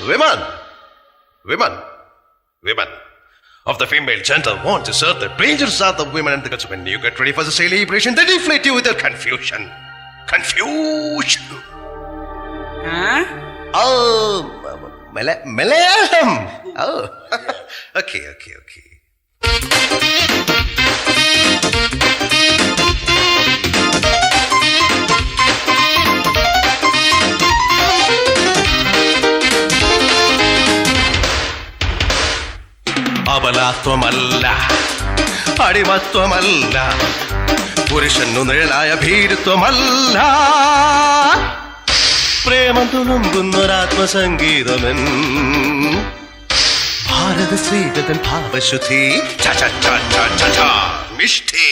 women, women, women of the female gender want to serve the dangers of the women and the girls. When you get ready for the celebration, they deflate you with their confusion. Confusion. Huh? Oh, Malayalam. Oh, okay. അബലാത്വമല്ല, അടിമത്വമല്ല, പുരുഷനു നിഴലായ ഭീരുത്വമല്ല, Premam തുളുമ്പുന്നൊരാത്മസംഗീതമെൻ Bharata ശ്രീകതൻ ഭാവശുദ്ധി. Mishti.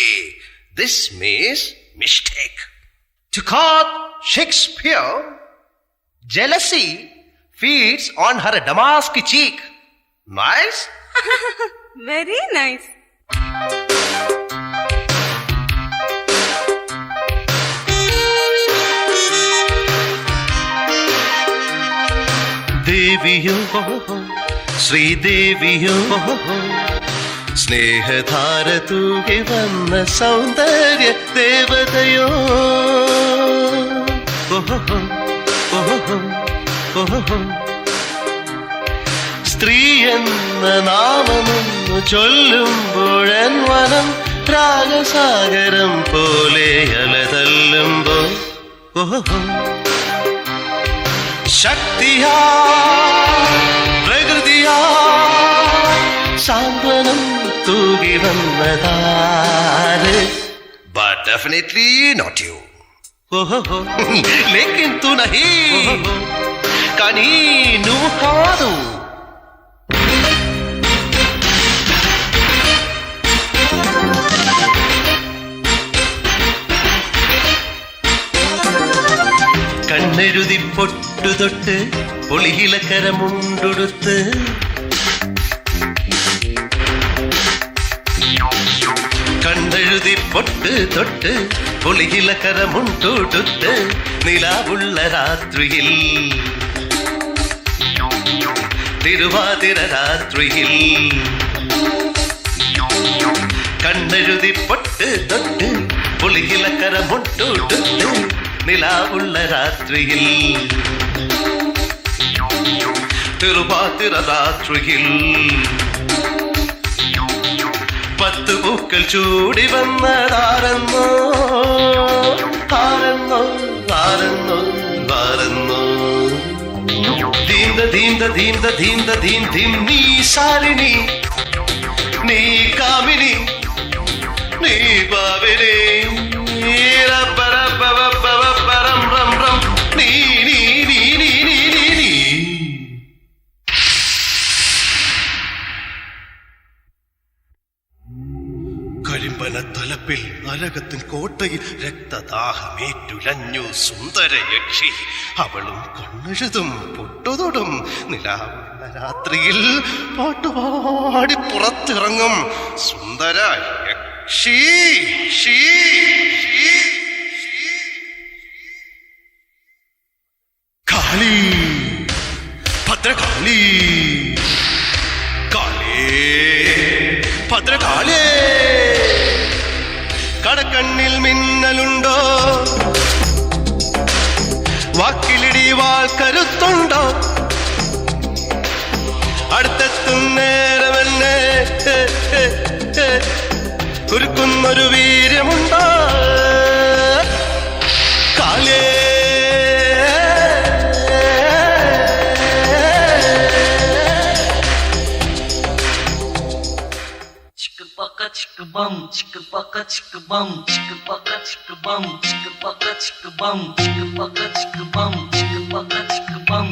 This means mistake. To quote Shakespeare, jealousy feeds on her damask cheek. Nice? Very nice. ദേവിയോ ശ്രീദേവിയോ സ്നേഹധാര തൂകി വന്ന സൗന്ദര്യ ദേവതയോ. സ്ത്രീ എന്ന നാമമൊന്നു ചൊല്ലുമ്പോഴൻ വനം രാഗസാഗരം പോലെ അലതല്ലുമ്പോ ശക്തിയാ പ്രകൃതിയാ സാന്ത്വനം തൂകി വന്നതാര്. But definitely not you. లేకిన్ తు నహీ, కానీ నువ్వు కాదు. കണ്ണെഴുതി പൊട്ടുതൊട്ട് പൊളിയിലക്കരമുണ്ടുടുത്ത് കണ്ണെഴുതി പൊട്ട് തൊട്ട് പൊളിയിലക്കരമുണ്ടുടുത്ത് നിലാവുള്ള രാത്രിയിൽ തിരുവാതിര രാത്രിയിൽ കണ്ണെഴുതി പൊട്ട് തൊട്ട് പൊളിയിലക്കരമുണ്ടുടുത്ത് നിലാവുള്ള രാത്രിയിൽ തിരുവാതിര രാത്രിയിൽ 10 പൂക്കൾ ചൂടി വന്നതാരെന്നോ ആരെന്നോ ആരെന്നോ ആരെന്നോ. ധീന്ത ധീന്ത ധീന്ത ധീന്ത ധീം ധീം. നീ ശാലിനി, നീ കാമിനി, നീ ഭാവിനി, കരിമ്പന തലപ്പിൽ നരകത്തിൻ കോട്ടയിൽ രക്തദാഹമേറ്റുലഞ്ഞു സുന്ദരയക്ഷി. അവളും കണ്ണെഴുതും പൊട്ടുതൊടും നിലാവുള്ള രാത്രിയിൽ പാട്ടുപാടി പുറത്തിറങ്ങും സുന്ദര യക്ഷി. കാളി, ഭദ്രകാളി, കാളി, ഭദ്രകാളി. കടക്കണ്ണിൽ മിന്നലുണ്ടോ, വാക്കിലിടിവാൾ കരുത്തുണ്ടോ, അടുത്തെത്തും നേരമെന്നെ കുരുക്കുന്നൊരു വീര്യമുണ്ടോ കാലേ. Chicka bum, chicka baka, chicka bum, chicka baka, chicka bum, chicka baka, chicka bum, chicka baka, chicka bum, chicka baka, chicka bum,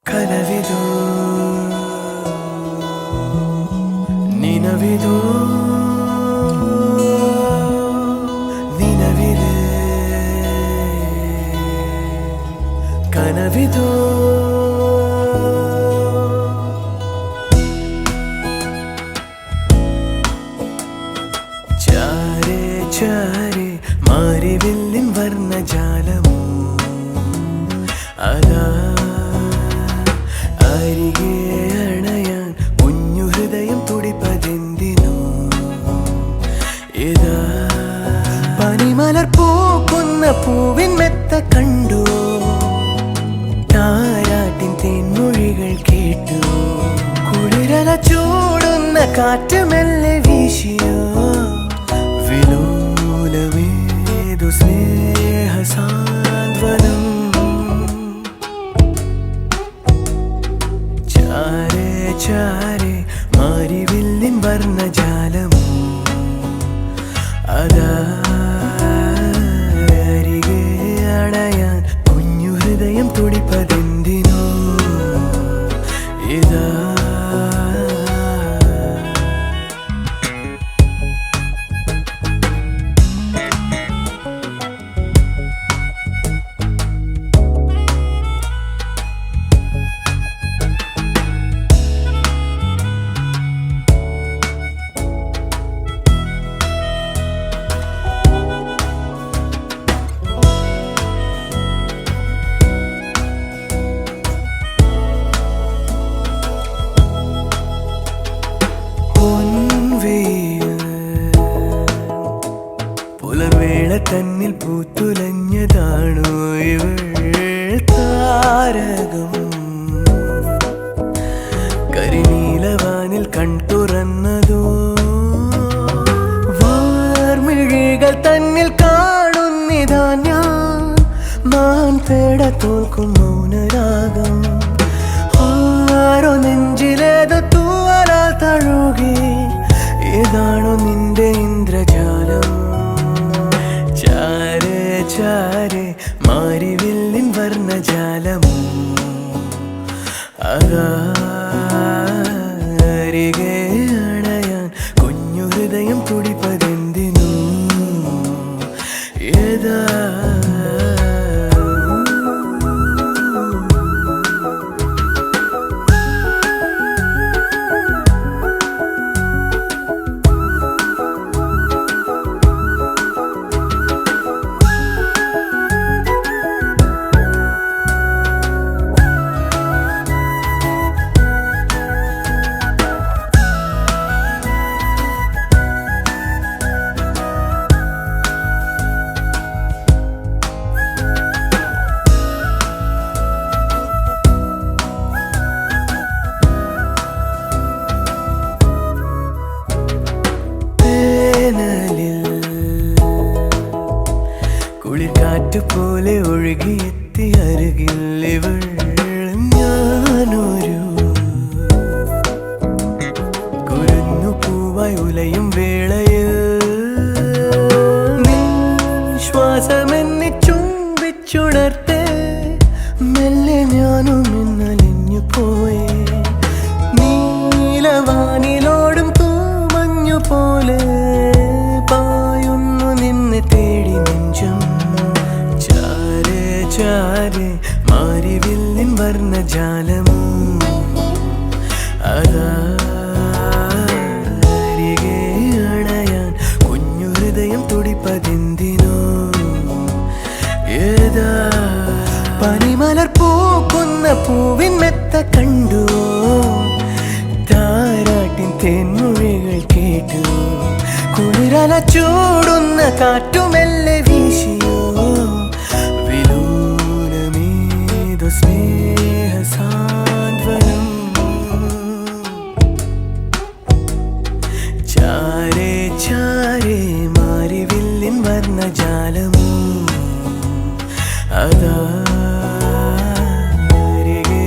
കനവിതോ നിനവിതോ നിനവിലേ ಜಲವಿದೋ ചാരേ ചാരേ മാരിവില്ലിൻ വർണ്ണജാലമോ അതാ അരികെ അണയാൻ കുഞ്ഞു ഹൃദയം തുടിപ്പതെന്തിനോ ഇതാ പനിമലർ പൂക്കുന്ന പൂവിൻ മെത്ത കണ്ടു താരാട്ടിൻ തേൻമൊഴികൾ കേട്ടു കുളിരല ചൂടുന്ന കാറ്റ് മെല്ലെ വീശിയോ വിലോലമേതു സ്നേഹ സാന്ത്വനം ചാരേ ചാരേ മാരിവില്ലിൻ വർണ്ണജാലമോ അതാ അരികെ അണയാൻ കുഞ്ഞു ഹൃദയം തുടിപ്പതെന്തിനോ ഇതാ പുലർവേള തന്നിൽ പൂത്തുലഞ്ഞതാണോ ഇവൾ താരകം കരിനീലവാനിൽ കൺതുറന്നതോ വാർമിഴികൾ തന്നിൽ കാണുന്നിതാ ഞാൻ മാൻ പേട തോൽക്കും മൗനരാഗം ആരോ നെഞ്ചിലേതോ തൂവലാൽ തഴുകി ഏതാണോ നിന്റെ ഇന്ദ്രജാലം ചാരേ ചാരേ മാരിവില്ലിൻ വർണ്ണജാലമോ അതാ അരികെ അണയാൻ കുഞ്ഞു ഹൃദയം തുടിപ്പതെന്തിനോ ഏതാ കുളിർക്കാറ്റ് പോലെ ഒഴുകിയെത്തി അരികിൽ ഇവൾ ഞാനൊരു കുരുന്നു പൂവായി ഉലയും വേളയിൽ ശ്വാസമെന്നെ ചുംബിച്ചുണർത്തേ മെല്ലെ ഞാനും ഇന്നലിഞ്ഞു പോയേ നീലവാനിലോടും തൂമഞ്ഞു പോലെ പായുന്നു നിന്നെ തേടി നെഞ്ചം ചാരേ ചാരേ മാരിവില്ലിൻ വർണ്ണജാലമോ അതാ അരികെ അണയാൻ കുഞ്ഞു ഹൃദയം തുടിപ്പതെന്തിനോ ഏതാ പനിമലർ പൂക്കുന്ന പൂവിൻ മെത്ത കണ്ടു താരാട്ടിൻ തേൻമൊഴികൾ കേട്ടു കുളിരല ചൂടുന്ന കാറ്റുമെല്ലെ വീശിയോ വിലോലമേതു സ്നേഹ സാന്ത്വനം ചാരേ ചാരേ മാരിവില്ലിൻ വർണ്ണജാലമോ അതാ അരികെ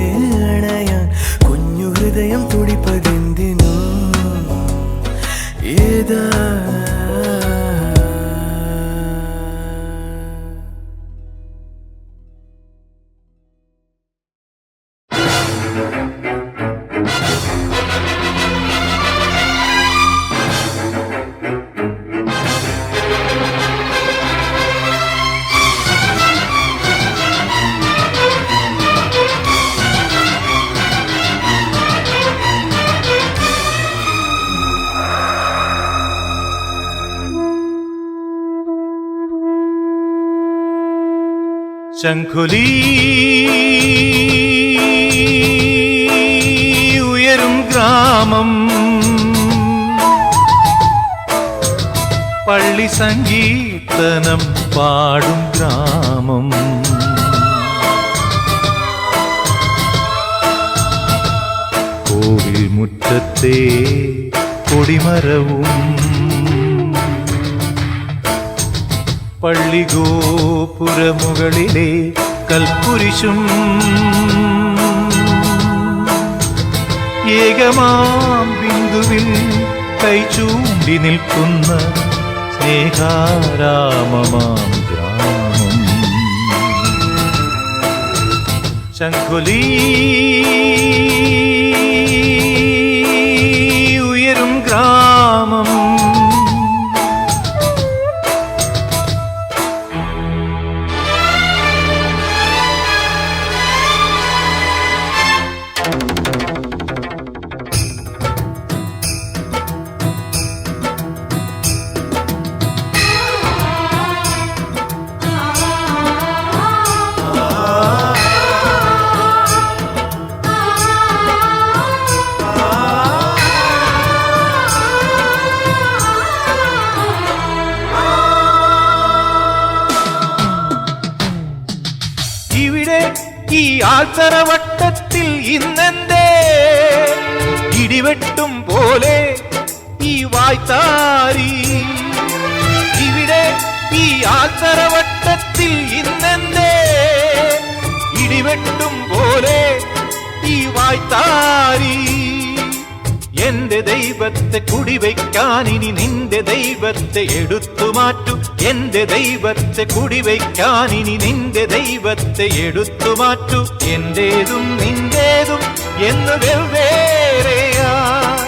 അണയാൻ കുഞ്ഞു ഹൃദയം തുടിപ്പതെന്തിനോ ഏതാ ശംഖുലി ഉയരും ഗ്രാമം പള്ളി സംഗീതനം പാടും ഗ്രാമം കോവിൽ മുറ്റത്തെ കൊടിമരവും പള്ളിഗോപുരമുകളിലെ കൽക്കുരിശും ഏകമാം ബിന്ദുവിൽ കൈ ചൂണ്ടി നിൽക്കുന്ന സ്നേഹാരാമമാം ഗ്രാമം ശംഖുലി ഉയരും ഗ്രാമം ഈ ആൽത്തറവട്ടത്തിൽ ഇന്നെന്തേ ഇടിവെട്ടും പോലെ ഈ വായ്ത്താരി ഇവിടെ ഈ ആൽത്തറവട്ടത്തിൽ ഇന്നെന്തേ ഇടിവെട്ടും പോലെ ഈ വായ്ത്താരി എന്റെ ദൈവത്തെ കുടിവെക്കാൻ ഇനി നിന്റെ ദൈവത്തെ എടുത്തു മാറ്റു എന്റെ ദൈവത്തെ കുടിവെക്കാൻ ഇനി നിന്റെ ദൈവത്തെ എടുത്തു മാറ്റു എന്റേതും നിന്റേതും എന്ന് വെവ്വേറെയായി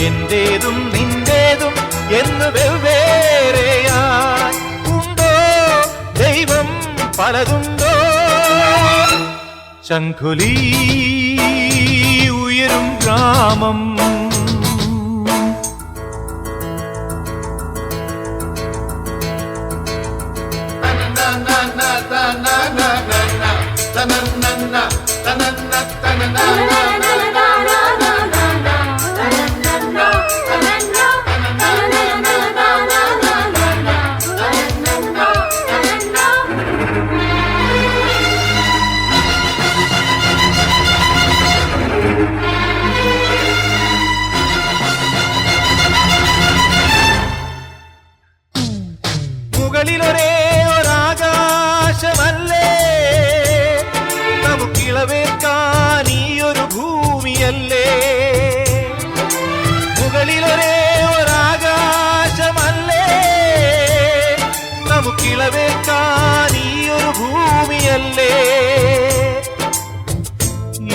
എന്റേതും നിന്റേതും എന്ന് വെവ്വേറെയായി ഉണ്ടോ ദൈവം പലതുണ്ടോ ശംഖുലി ഉയരും ഗ്രാമം മുകളിലൊരേ ഒരാകാശമല്ലേ നമുക്കിളവേൽക്കാൻ ഈ ഒരു ഭൂമിയല്ലേ മുകളിലൊരേ ഒരാകാശമല്ലേ നമുക്കിളവേൽക്കാൻ ഈ ഒരു ഭൂമിയല്ലേ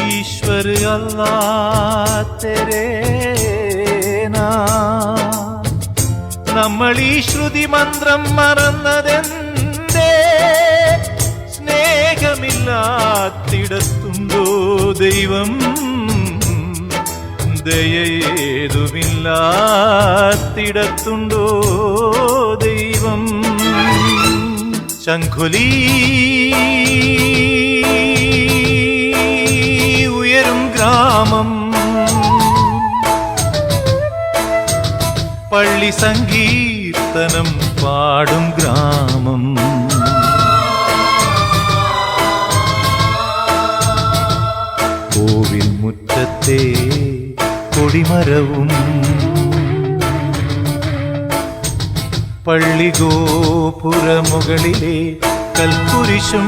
ഈശ്വര അല്ലാഹ് തെരേ നാം നമ്മൾ ഈ ശ്രുതി മന്ത്രം മറന്നതെന്തേ സ്നേഹമില്ലാത്തിടത്തുണ്ടോ ദൈവം ദയയേതുമില്ലാത്തിടത്തുണ്ടോ ദൈവം ശംഖുലി ഉയരും ഗ്രാമം പള്ളി സംഗീതനം പാടും ഗ്രാമം കോവിൽ മുറ്റത്തെ കൊടിമരവും പള്ളിഗോപുരമുകളിലെ കൽക്കുരിശും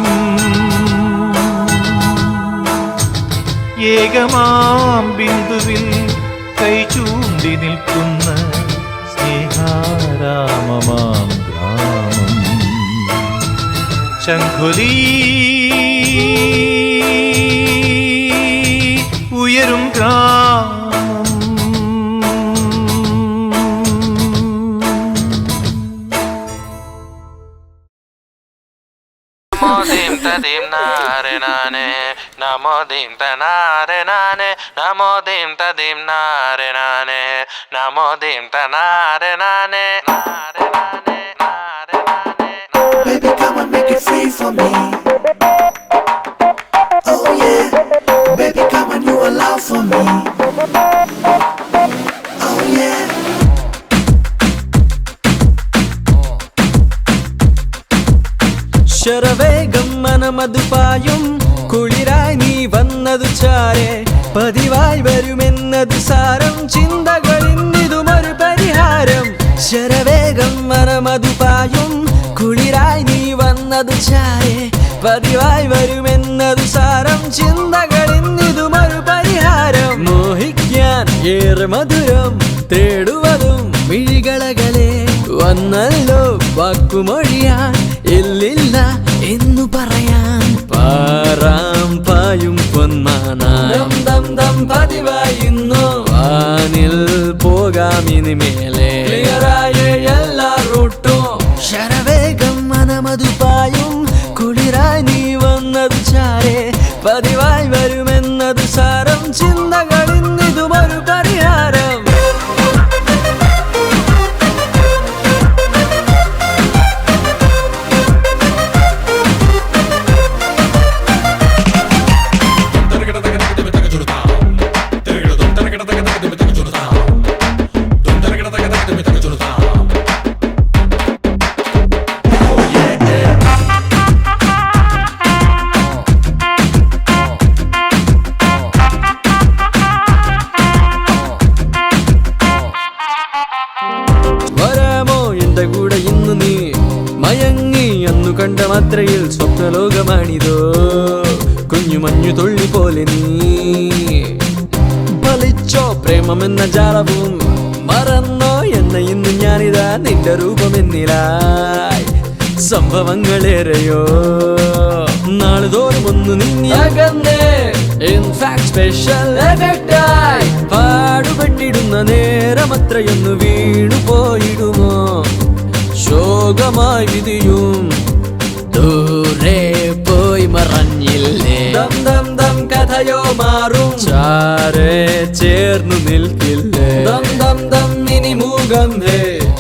ഏകമാം ബിന്ദുവിൽ കൈ ചൂണ്ടി നിൽക്കുന്ന സ്നേഹാരാമമാം ഗ്രാമം ശംഖുലി ഉയരും ഗ്രാമം dim ta dim na re na ne namo dim ta na re na ne namo dim ta dim na re na ne namo dim ta na re na ne na re na ne na re na ne. Baby, come and make it free for me. ശരവേഗം മനമതുപായും കുളിരായി നീ വന്നതു ചാരെ പതിവായി വരുമെന്നതു സാരം ചിന്തകളിന്നിതുമൊരു പരിഹാരം ശരവേഗം മനമതുപായും കുളിരായി നീ വന്നതു ചാരെ പതിവായി വരുമെന്നതു സാരം ചിന്തകളിന്നിതുമൊരു പരിഹാരം മോഹിക്കാൻ ഏറെ മധുരം തേടുവതും മിഴികളകലെ വന്നല്ലോ വാക്കുമൊഴിയാൻ ഇല്ലില്ല എന്നു പറയാൻ പാറാം പായും പൊന്മാനം ദം ദം പതിവായിരുന്നു വാനിൽ പോകാം ഇനിമേലെ ക്ലിയറായ എല്ലാ റൂട്ടും ശരവേഗം മനമതുപായും കുളിരായി നീ വന്നതു ചാരെ പതിവായി വരുമെന്നതു സാരം ചിന്തകളിന്നിതുമൊരു പരിഹാരം കണ്ട മാത്രയിൽ സ്വപ്നലോകമാണിതോ കുഞ്ഞു മഞ്ഞു തുള്ളി പോലെ നീ ഫലിച്ചോ പ്രേമമെന്ന ജാലവും മറന്നോ എന്ന ഇന്ന് ഞാനിതാ നിന്റെ രൂപമെന്നിലായി സംഭവങ്ങളേറെയോ നാളുതോറും ഒന്ന് നിന്നകന്നേ ഇൻഫാക്ട് സ്പെഷ്യൽ എഫക്റ്റായി പാടുപെട്ടിടുന്ന നേരമത്രയൊന്നു വീണു പോയിടുമോ ശോകമായി വിധിയും ദൂരെ പോയി മറഞ്ഞില്ലേ ദം ദം ദം കഥയോ മാറും ചാരെ ചേർന്നു നിൽക്കില്ലേ ദം ദം ദം ഇനി മൂകം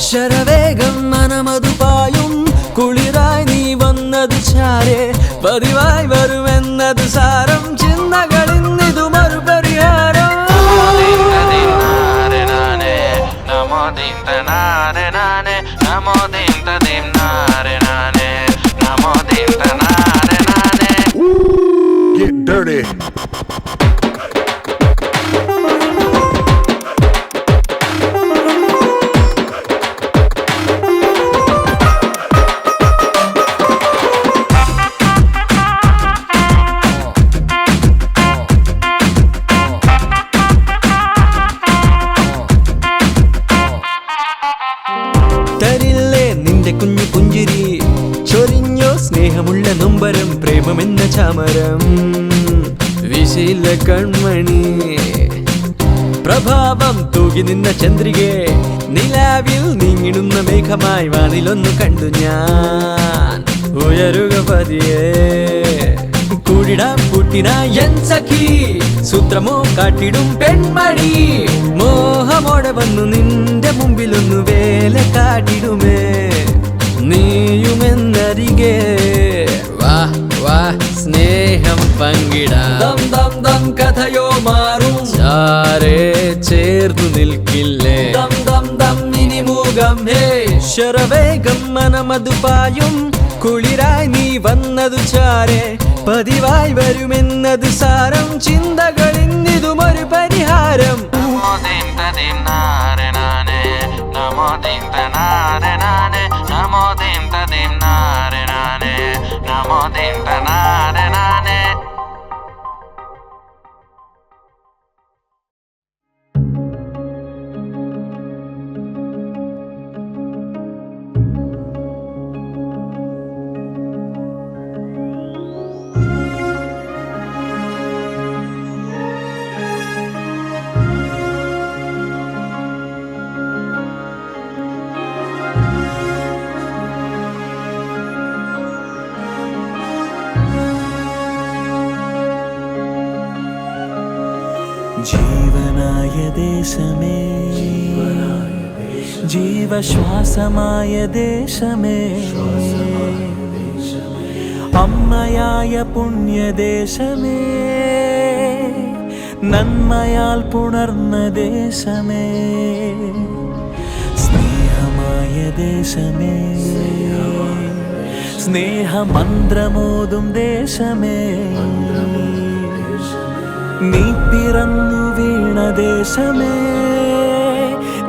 ശരവേഗം മനമതുപായും കുളിരായി നീ വന്നതു ചാരെ പതിവായി വരുമെന്നതു സാരം ചിന്തകളിന്നിതുമൊരു പരിഹാരം Get dirty. തരില്ലേ നിന്റെ കുഞ്ഞു പുഞ്ചിരി ചൊരിഞ്ഞോ സ്നേഹമുള്ള നൊമ്പരം പ്രേമമെന്ന ചാമരം വിശയില്ല കൺമണി പ്രഭാവം തൂകി നിന്ന ചന്ദ്രികെ നിലാവിൽ നീങ്ങിടുന്ന മേഘമായി വാനിലൊന്നു കണ്ടു ഞാൻ ഉയരുക പതിയെ കൂടിടാം കൂട്ടിനായി എൻ സഖി സൂത്രമോ കാട്ടിടും പെൺമണി മോഹമോടെ വന്നു നിന്റെ മുമ്പിലൊന്നു വേല കാട്ടിടുമേ നീയുമെന്നരികെ വാ വാ സ്നേഹം പങ്കിടാം ദം ദം ദം കഥയോ മാറും ചാരെ ചേർന്നു നിൽക്കില്ലേ ദം ദം ദം ഇനി മൂകം ശരവേഗം മനമതുപായും കുളിരായി നീ വന്നതു ചാരെ പതിവായി വരുമെന്നതു സാരം ചിന്തകളിന്നിതുമൊരു പരിഹാരം ജീവനായ ദേശമേ ജീവശ്വാസമായ ദേശമേ അമ്മയായ പുണ്യദേശമേ നന്മയാൽ പുണർന്ന ദേശമേ സ്നേഹമായ ദേശമേ സ്നേഹമന്ത്രമോതും ദേശമേ, നീ പിറന്നു വീണ ദേശമേ,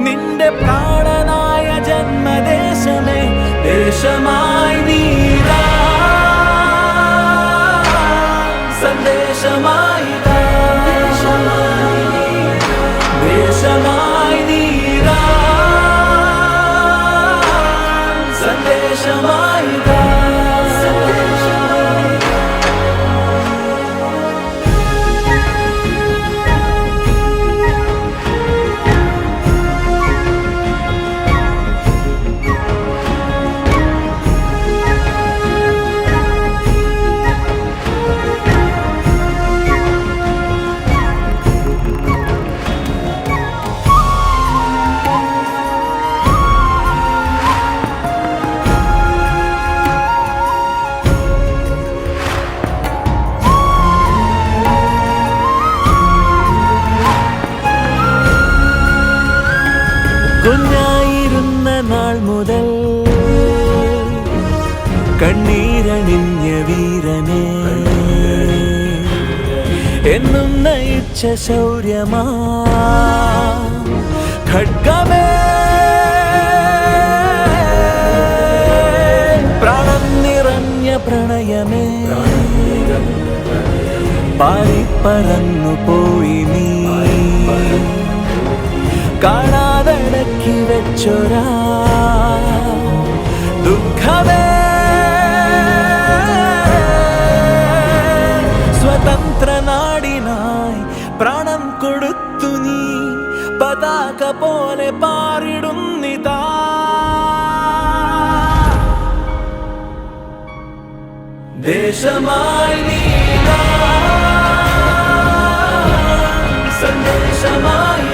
നിന്റെ പ്രാണനായ ജന്മദേശമേ, ദേശമായി നീരാ സന്ദേശമായി ദേശമായി നീരാ സന്ദേശമായി കുഞ്ഞായിരുന്ന നാൾ മുതൽ കണ്ണീരണിഞ്ഞ വീരനെ, എന്നും നയിച്ച ശൗര്യമാ ഖഡ്ഗമേ, പ്രാണൻ നിറഞ്ഞ പ്രണയമേ, പാറിപ്പറന്നു പോയി നീ, കാണാതടക്കി വെച്ചൊരാ ദുഃഖമേ, സ്വതന്ത്ര നാടിനായി പ്രാണം കൊടുത്തു നീ, പതാക പോലെ പാറിടുന്നിതാ, ദേശമായി നീതാ സന്ദേശമായി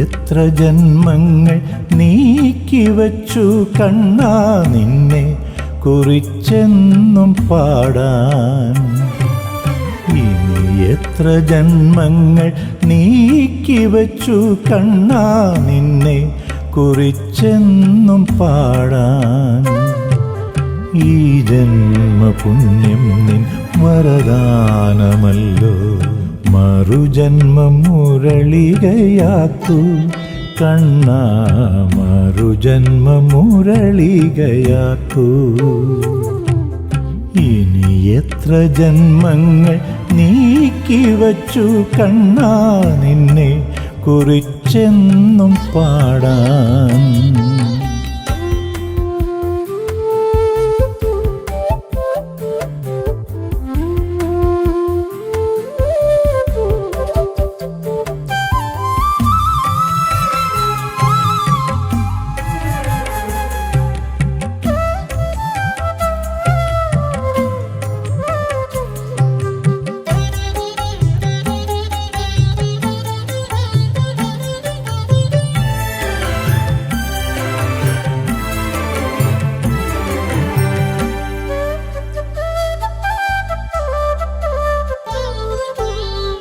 എത്ര ജന്മങ്ങൾ നീക്കിവച്ചു കണ്ണാ നിന്നെ കുറിച്ചെന്നും പാടാൻ, ഇനി എത്ര ജന്മങ്ങൾ നീക്കിവച്ചു കണ്ണാ നിന്നെ കുറിച്ചെന്നും പാടാൻ, ഈ ജന്മപുണ്യം നിൻ വരദാനമല്ലോ, മറുജന്മം മുരളികയാക്കൂ കണ്ണാ, മറുജന്മം മുരളികയാക്കൂ. ഇനി എത്ര ജന്മങ്ങൾ നീക്കിവച്ചു കണ്ണാ നിന്നെ കുറിച്ചെന്നും പാടാൻ.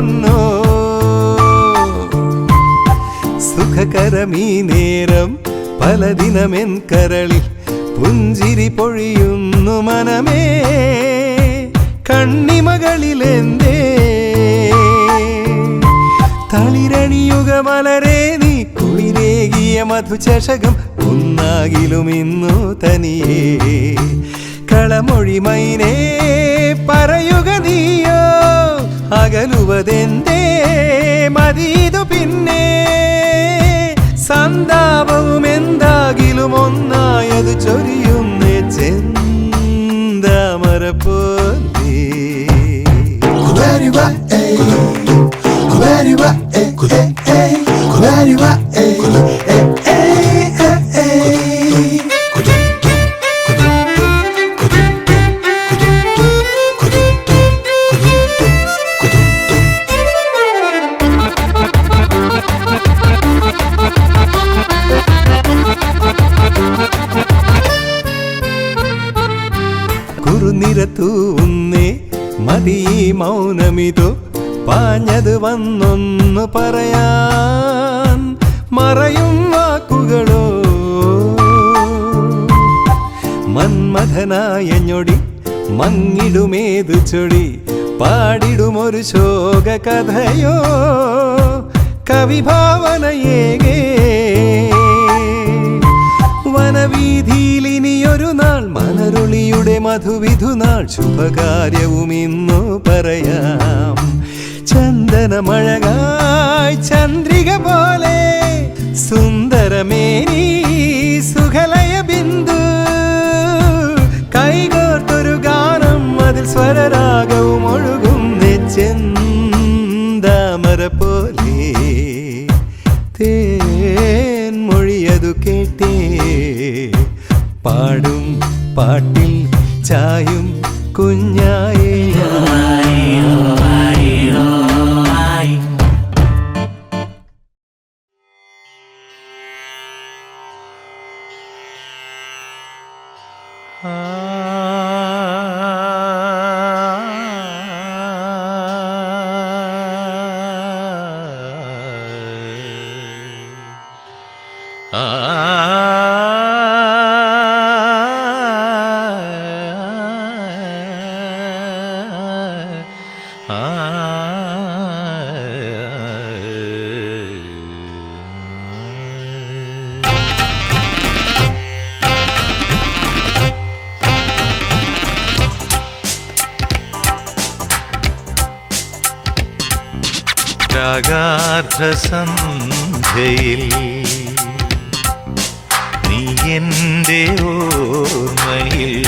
പൊന്നോ സുഖകരമീ നേരം പല ദിനമെൻ കരളിൽ പുഞ്ചിരി പൊഴിയുന്നു മനമേ കണ്ണിമകളിലെന്തേ തളിരണിയുക മലരേ നീ കുളിരേകിയ മധുചഷകം ഒന്നാകിലും ഇന്നു തനിയേ കളമൊഴി മൈനേ പറയുക നീയോ അകലുവതെന്തേ മതീതു പിന്നെ സന്താപവും എന്താകിലും ഒന്നായത് ചൊരിയുന്നേ ചെന്താമര പോലെ കുറുനിരത്തൂന്നേ മതി മൗനമിതോ പാഞ്ഞത് വന്നൊന്നു പറയാൻ മറയും വാക്കുകളോ മന്മഥനായ ഞൊടി മങ്ങിടുമേതു ചൊടി പാടിടുമൊരു ശോക കഥയോ കവിഭാവനയേകേ വനവീതിയിലിനിയൊരു നാൾ മനരുളിയുടെ മധുവിധുനാൾ ശുഭകാര്യവും ഇന്നു പറയാം ചന്ദനമഴകായി ചന്ദ്രിക പോലെ സുന്ദരമേനി സുഖലയ ബിന്ദു കൈകോർത്തൊരു ഗാനം അതിൽ സ്വരരാഗവും ഒഴുകുന്ന ചെന്താമര പോലെ തേൻ മൊഴിയതു കേട്ടേ പാടും പാട്ടിൽ ചായും കുഞ്ഞായേ രാഗാർദ്ധസന്ധ്യയിൽ നീ എൻ്റെ ഓർമ്മയിൽ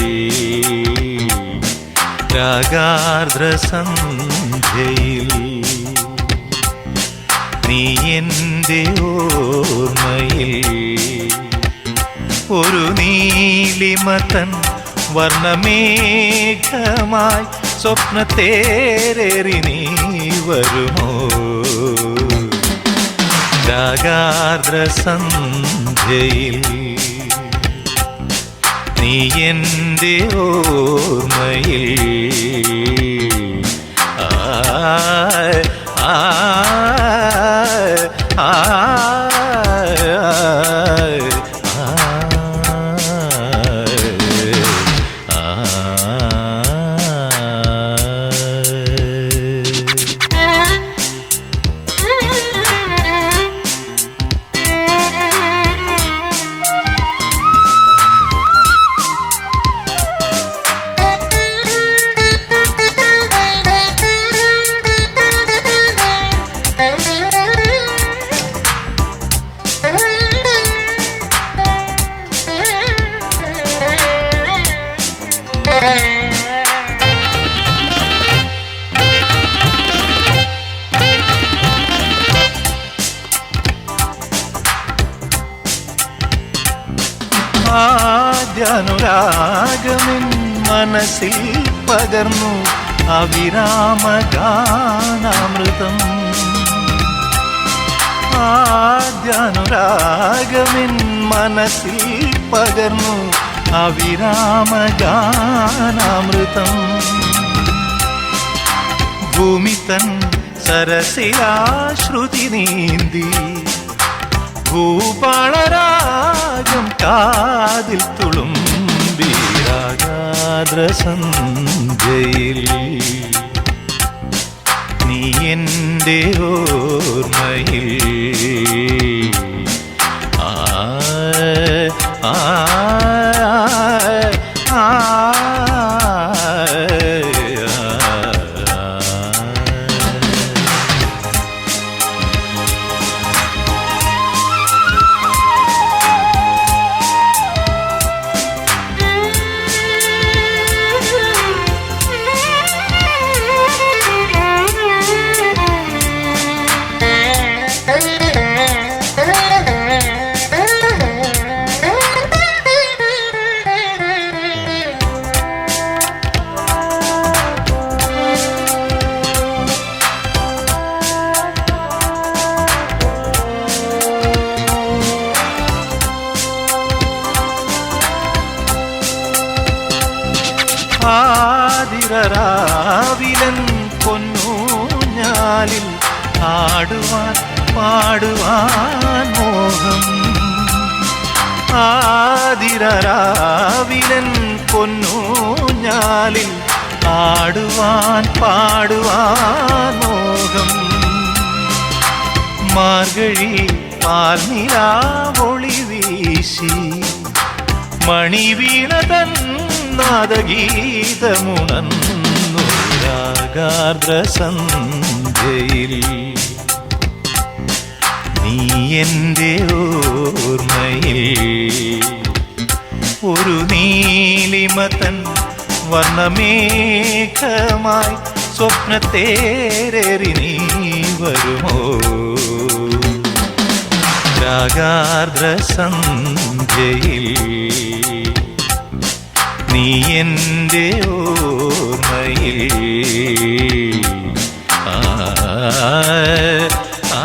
രാഗാർദ്രസന്ധ്യയിൽ നീ എൻ്റെ ഓർമ്മയിൽ ഒരു നീലിമതൻ വർണ്ണമേഘമായി സ്വപ്നത്തേരേറി നീ വരുമോ രാഗാർദ്രസന്ധ്യയിൽ നീ എൻ്റെ ഓർമ്മയിൽ ആ ആ ആ ആദ്യാനുരാഗമിൻ മനസ്സിൽ പകർന്നു അവിരാമഗാനാമൃതം ആദ്യാനുരാഗമിൻ മനസ്സിൽ പകർന്നു അവിരാമഗാനാമൃതം ഭൂമി തൻ സരസിലാശ്രുതി നീന്തി ഭൂപാളരാഗം കാതിൽ തുളുമ്പി രാഗാദ്ര സന്ധ്യയിൽ നീ എൻ്റെ ഓർമ്മയിൽ ആ ആ ആ ആതിരരാവിലൻ പൊന്നൂഞ്ഞാലിൽ ആടുവാൻ പാടുവാൻ മോഹം ആതിരരാവിലൻ പൊന്നൂഞ്ഞാലിൽ ആടുവാൻ പാടുവാൻ മോഹം മാർഗഴി പാൽനിലാവൊളി വീശി മണിവീണ തൻ നാദഗീതമുണർന്നു രാഗാർദ്ര സന്ധ്യയിൽ നീ എൻ്റെ ഓർമ്മയിൽ ഒരു നീലിമതൻ വർണ്ണമേഘമായി സ്വപ്നത്തേരേറി നീ വരുമോ രാഗാർദ്ര സന്ധ്യയിൽ നീ എൻ്റെ ഓർമ്മയിൽ ആ ആ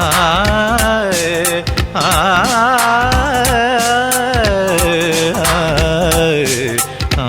ആ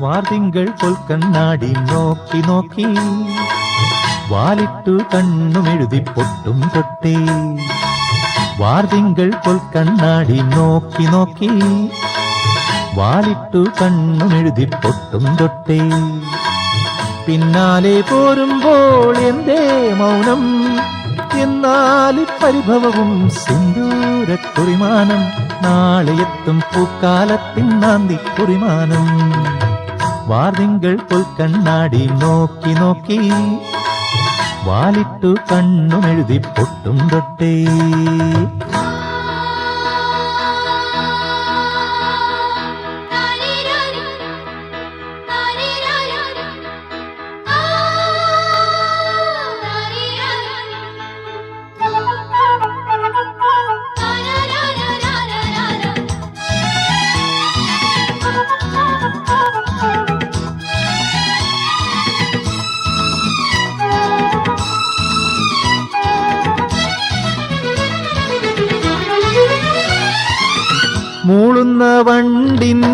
വാർതിങ്കൾ പൊൽക്കണ്ണാടി നോക്കി നോക്കി വാലിട്ടു കണ്ണുമെഴുതി പൊട്ടും തൊട്ടേ വാർതിങ്കൾ പൊൽക്കണ്ണാടി നോക്കി നോക്കി വാലിട്ടു കണ്ണുമെഴുതി പൊട്ടും തൊട്ടേ പിന്നാലെ പോരുമ്പോൾ എന്തേ മൗനം എന്നാലി പരിഭവവും സിന്ദൂരക്കുറിമാനം നാളെ എത്തും പൂക്കാലത്തിൻ നാന്തി കുറിമാനം വാർതിങ്കൾ പൊൽക്കണ്ണാടി നോക്കി നോക്കി വാലിട്ടു കണ്ണുമെഴുതി പൊട്ടും തൊട്ടേ മൂളുന്ന വണ്ടിന്നരുളുന്ന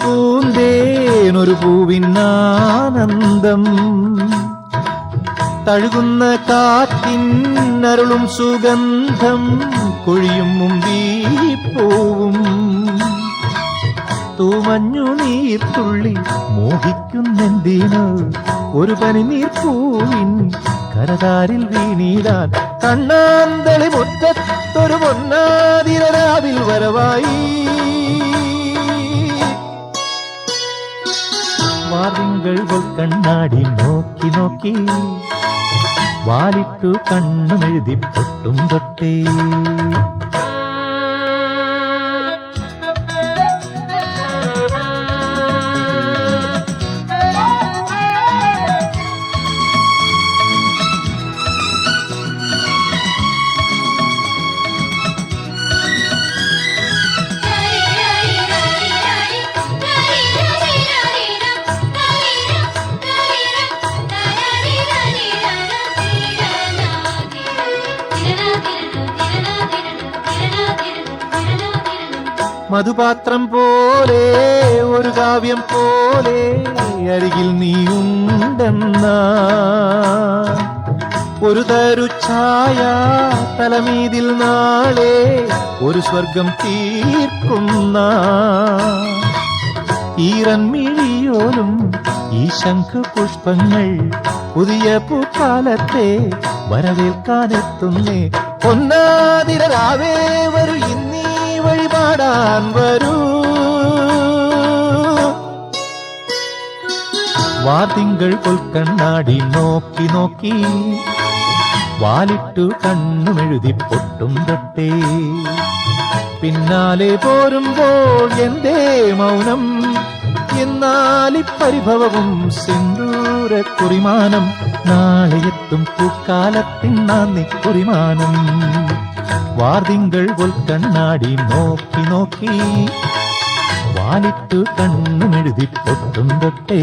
പൂന്തേനൊരു പൂവിനാനന്ദം തഴുകുന്ന കാറ്റിന്നരുളും സുഗന്ധം കൊഴിയും മുമ്പീപ്പൂവും തൂമഞ്ഞു നീർത്തുള്ളി മോഹിക്കുന്നെന്തിനോ ഒരു പനിനീർപ്പൂവിൻ കരതാരിൽ വീണിടാൻ കണ്ണാന്തളി മുറ്റത്തൊരു പൊന്നാതിരാവിൽ വരവായി വാതിങ്കൾ കണ്ണാടി നോക്കി നോക്കി വാലിട്ടു കണ്ണുമെഴുതി പൊട്ടും തൊട്ടേ മധുപാത്രം പോലെ ഒരു കാവ്യം പോലെ അരികിൽ നീയുണ്ടെന്ന ഒരു തരു ഛായ തലമീതിൽ നാളെ ഒരു സ്വർഗം തീർക്കുന്ന ഈറൻമിഴിയോലും ഈ ശംഖുപുഷ്പങ്ങൾ പുതിയ പൂക്കാലത്തെ വരവേൽക്കാനെത്തുന്നേ ഒന്നാതിരാവേ വരൂ ഇന്നീ വഴിപാടാൻ വരൂ വാതിങ്കൾ കണ്ണാടി നോക്കി നോക്കി വാലിട്ടു കണ്ണുമെഴുതി പൊട്ടും തൊട്ടേ പിന്നാലെ പോരുമ്പോൾ എന്തേ മൗനം എന്നാലി പരിഭവവും സിന്ദൂര കുറിമാനം നാളെ എത്തും പൂക്കാലത്തിൻ നാന്ദി കുറിമാനം വാർതിങ്കൾ കണ്ണാടി നോക്കി നോക്കി വാലിട്ടു കണ്ണുമെഴുതി പൊട്ടും തൊട്ടേ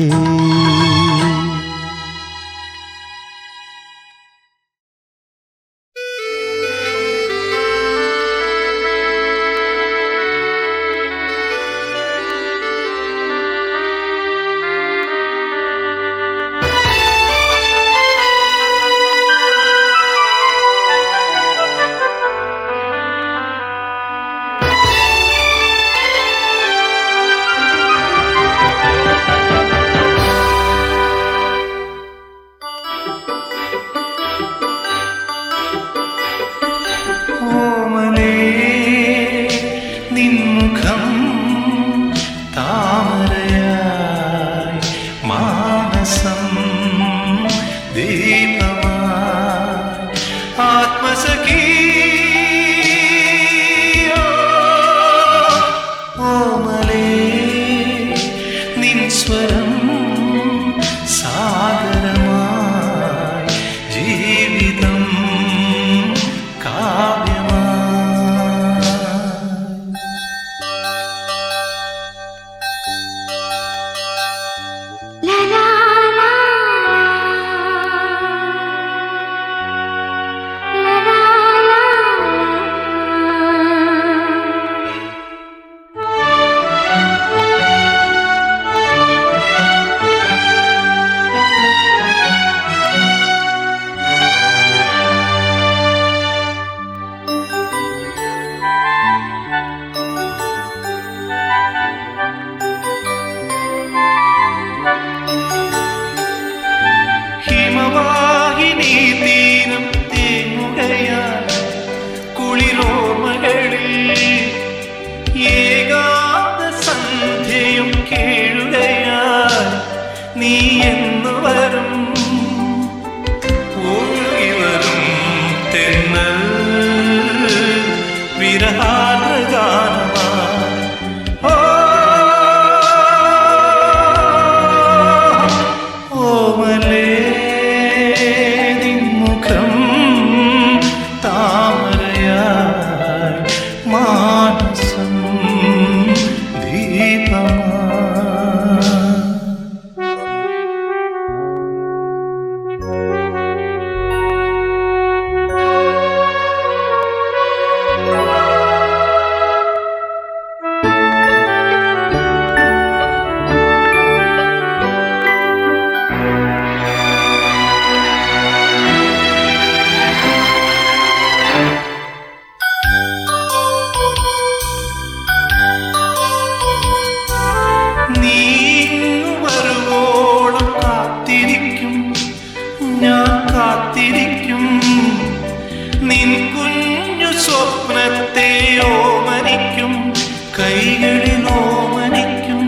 കൈകളിൽ ഓമനിക്കും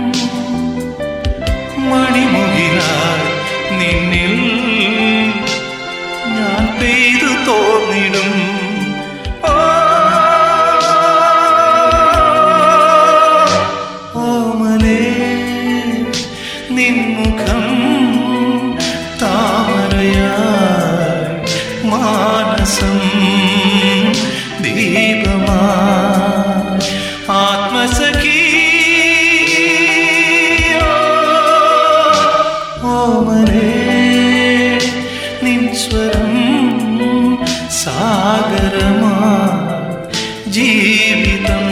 മണിമോ തോന്നിടും ഓമലേ നിൻമുഖം താമരയായി മാനസം ദീപമായി ആത്മസഖി ഓമലേ നിൻ സ്വരം സാഗരമായി ജീവിതം